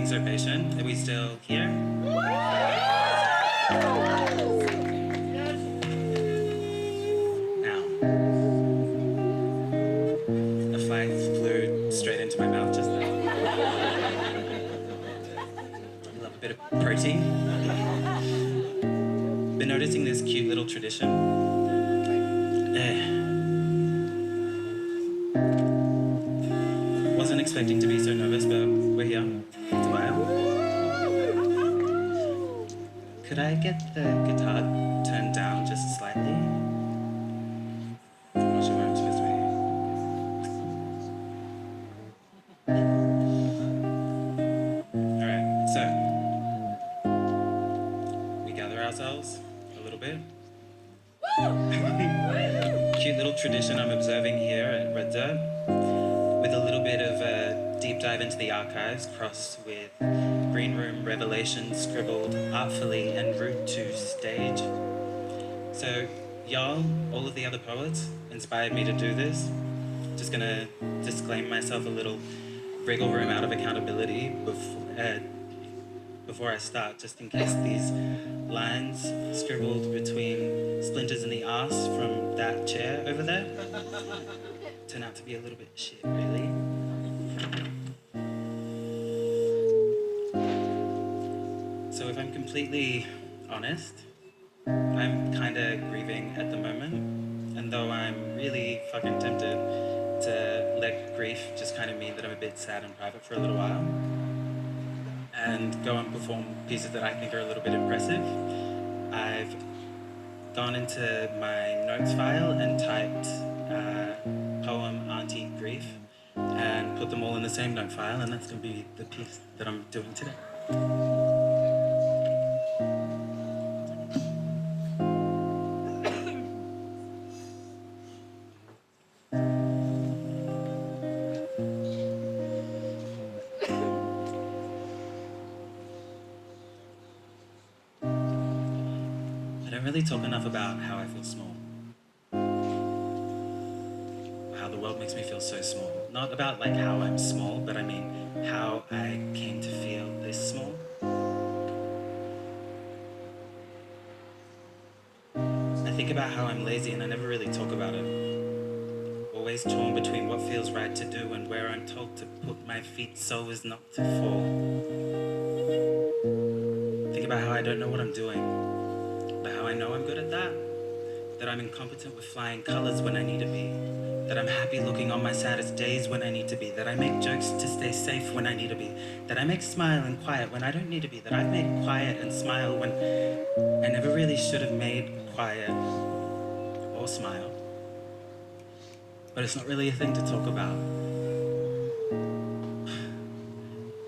so patient. Are we still here? Now, a fly flew straight into my mouth just now. I love a bit of protein. Been noticing this cute little tradition. Wasn't expecting to be so nervous, but we're here. It's a while. Could I get the guitar turned down just slightly? I'm not sure where I'm supposed to be. Alright, so we gather ourselves a little bit. Cute little tradition I'm observing here at Red Dirt, with a little bit of a deep dive into the archives, crossed with green room revelations scribbled artfully en route to stage. So y'all, all of the other poets, inspired me to do this. Just gonna disclaim myself a little wriggle room out of accountability before I start, just in case these lines scribbled between splinters in the arse from that chair over there turn out to be a little bit shit, really. So if I'm completely honest, I'm kinda grieving at the moment, and though I'm really fucking tempted to let grief just kind of mean that I'm a bit sad and private for a little while, and go and perform pieces that I think are a little bit impressive, I've gone into my notes file and typed poem Arrernte Grief and put them all in the same note file, and that's going to be the piece that I'm doing today. I don't really talk enough about how I feel small. How the world makes me feel so small. Not about like how I'm small, but I mean how I came to feel this small. I think about how I'm lazy and I never really talk about it. Always torn between what feels right to do and where I'm told to put my feet so as not to fall. Think about how I don't know what I'm doing. But how I know I'm good at that I'm incompetent with flying colors when I need to be, that I'm happy looking on my saddest days when I need to be, that I make jokes to stay safe when I need to be, that I make smile and quiet when I don't need to be, that I've made quiet and smile when I never really should have made quiet or smile. But it's not really a thing to talk about.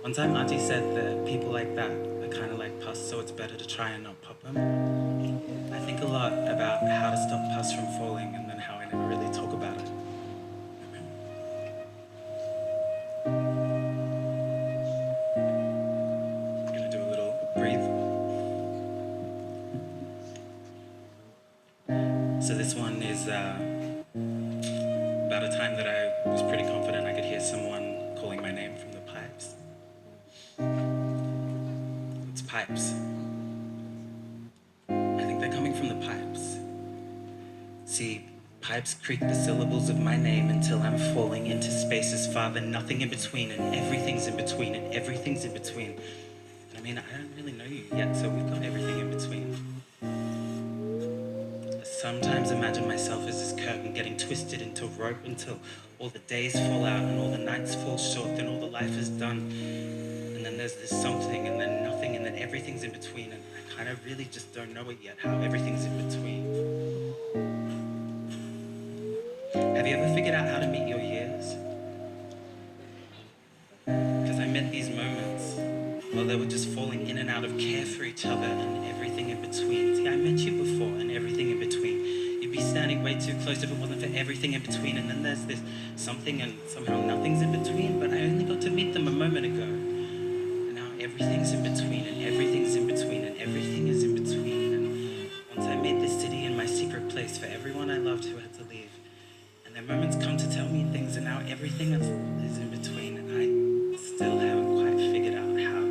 One time Auntie said that people like that are kind of like pus, so it's better to try and not pop them. I think a lot about how to stop pus from falling, and then how I never really talk about it. I'm gonna do a little breathe. So this one is about a time that I was pretty confident I could hear someone calling my name from the pipes. It's pipes. I think they're coming from the pipes. See, pipes creak the syllables of my name until I'm falling into spaces far than nothing in between, and everything's in between, and everything's in between. And I mean, I don't really know you yet, so we've got everything in between. I sometimes imagine myself as this curtain getting twisted into rope until all the days fall out and all the nights fall short, then all the life is done. And then there's this something, and then nothing, and then everything's in between, and I kind of really just don't know it yet, how everything's in between. Have you ever figured out how to meet your years? Because I met these moments while they were just falling in and out of care for each other and everything in between. See, I met you before and everything in between. You'd be standing way too close if it wasn't for everything in between, and then there's this something and somehow nothing's in between, but I only got to meet them a moment ago. And now everything's in between, and everything's in between, and everything is in between. And once I made this city in my secret place for everyone I loved who had to leave, and their moments come to tell me things, and now everything is in between, and I still haven't quite figured out how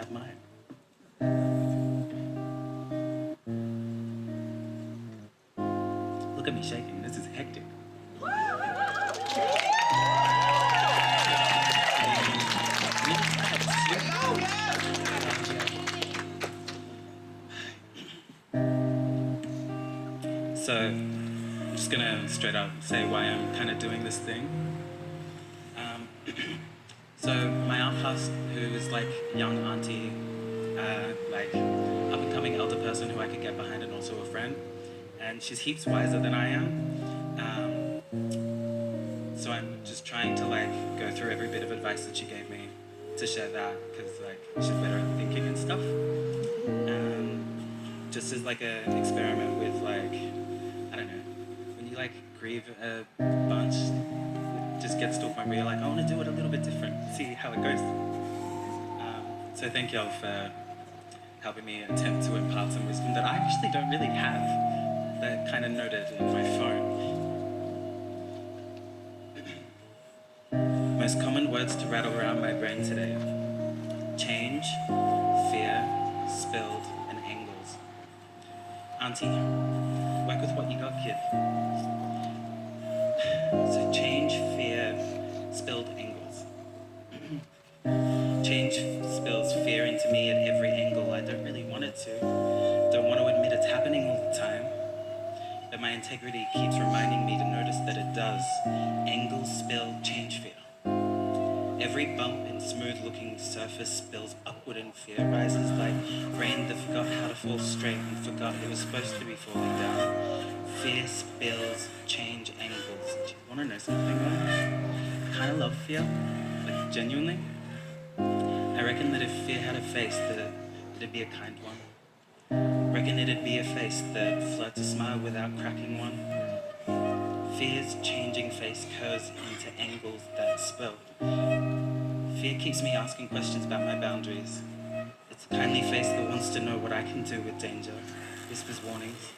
have mine. Look at me shaking, this is hectic. So, I'm just gonna straight up say why I'm kind of doing this thing. So, my aunt passed, who is like young auntie, like up and coming elder person who I could get behind and also a friend. And she's heaps wiser than I am. So I'm just trying to like go through every bit of advice that she gave me to share that, because like she's better at thinking and stuff. Just as like an experiment with like, I don't know, when you like grieve a bunch, it just gets to a point where you're like, I want to do it a little bit different, see how it goes. So thank y'all for helping me attempt to impart some wisdom that I actually don't really have, that kind of noted in my phone. Most common words to rattle around my brain today: change, fear, spilled, and angles. Auntie, work with what you got, kid. So change, fear, spilled, angles. Change spills fear into me at every angle. I don't really want it to. Don't want to admit it's happening all the time. But my integrity keeps reminding me to notice that it does. Angles spill, change, fear. Every bump and smooth-looking surface spills upward, and fear rises like rain that forgot how to fall straight and forgot it was supposed to be falling down. Fear spills, change, angles. Do you want to know something, guys? I kind of love fear, like genuinely. I reckon that if fear had a face, that it'd be a kind one. Reckon it'd be a face that flirts a smile without cracking one. Fear's changing face curves into angles that spill. Fear keeps me asking questions about my boundaries. It's a kindly face that wants to know what I can do with danger, whispers warnings.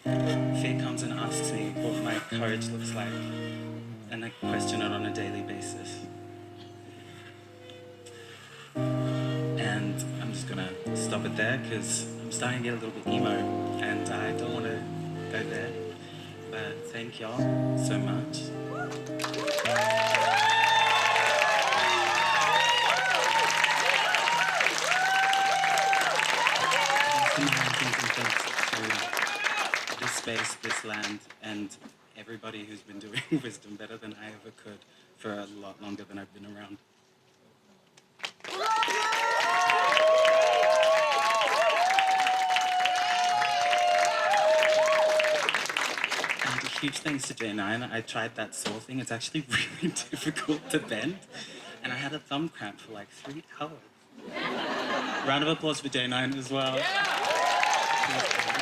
Fear comes and asks me what my courage looks like, and I question it on a daily basis. And I'm just gonna stop it there, because I'm starting to get a little bit emo, and I don't want to go there. But thank y'all so much. This space, this land, and everybody who's been doing wisdom better than I ever could for a lot longer than I've been around. And a huge thanks to J9. I tried that saw thing. It's actually really difficult to bend, and I had a thumb cramp for like 3 hours. Round of applause for J9 as well. Yeah.